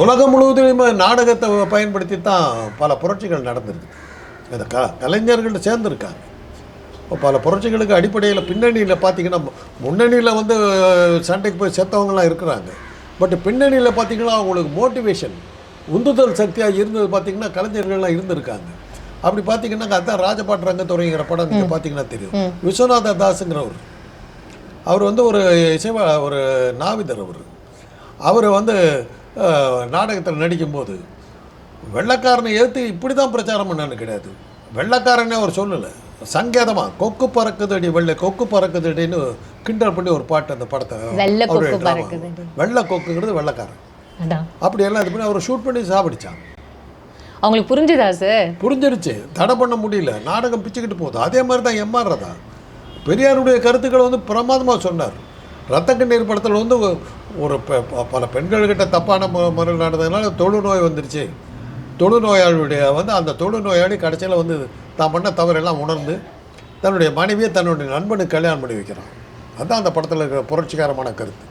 உலகம் முழுவதும் நாடகத்தை பயன்படுத்தி தான் பல புரட்சிகள் நடந்திருக்கு. அந்த கலைஞர்கள் சேர்ந்துருக்காங்க. இப்போ பல புரட்சிகளுக்கு அடிப்படையில் பின்னணியில் பார்த்திங்கன்னா முன்னணியில் வந்து சண்டைக்கு போய் செத்தவங்களாம் இருக்கிறாங்க. பட் பின்னணியில் பார்த்திங்கன்னா அவங்களுக்கு மோட்டிவேஷன் உந்துதல் சக்தியாக இருந்தது பார்த்திங்கன்னா கலைஞர்கள்லாம் இருந்திருக்காங்க. அப்படி பார்த்திங்கன்னா அதுதான் ராஜபாட்டு ரங்கத்துறைங்கிற படம் நீங்கள் பார்த்திங்கன்னா தெரியும். விஸ்வநாத தாஸுங்கிறவர் அவர் வந்து ஒரு நாவிதர். அவர் வந்து நாடகத்தில் நடிக்கும்போது வெள்ளைக்காரனை எதிர்த்து இப்படி தான் பிரச்சாரம் பண்ணான்னு கிடையாது. வெள்ளைக்காரனே அவர் சொல்லலை, சங்கேதமாக கொக்கு பறக்குதடி வெள்ளை கொக்கு பறக்குதடின்னு கிண்டல் பண்ணி ஒரு பாட்டு அந்த படத்தை வெள்ளை கொக்குங்கிறது வெள்ளைக்காரன் அப்படி எல்லாம் இது பண்ணி அவர் ஷூட் பண்ணி சாப்பிடுச்சான். அவங்களுக்கு புரிஞ்சுதா சார்? புரிஞ்சிருச்சு, தடை பண்ண முடியல, நாடகம் பிச்சுக்கிட்டு போகுது. அதே மாதிரி தான் எம்ஆர் ராதா பெரியாருடைய கருத்துக்களை வந்து பிரமாதமாக சொன்னார். ரத்த கண்ணீர் படத்தில் வந்து ஒரு பல பெண்கள்கிட்ட தப்பான முறையில் நடந்ததுனால தொழுநோய் வந்துருச்சு. தொழுநோயாளியுடைய வந்து அந்த தொழுநோயாளி கடைசியில் வந்து தான் பண்ண தவறெல்லாம் உணர்ந்து தன்னுடைய மனைவியை தன்னுடைய நண்பனுக்கு கல்யாணம் பண்ணி வைக்கிறான். அதுதான் அந்த படத்தில் இருக்கிற புரட்சிகரமான கருத்து.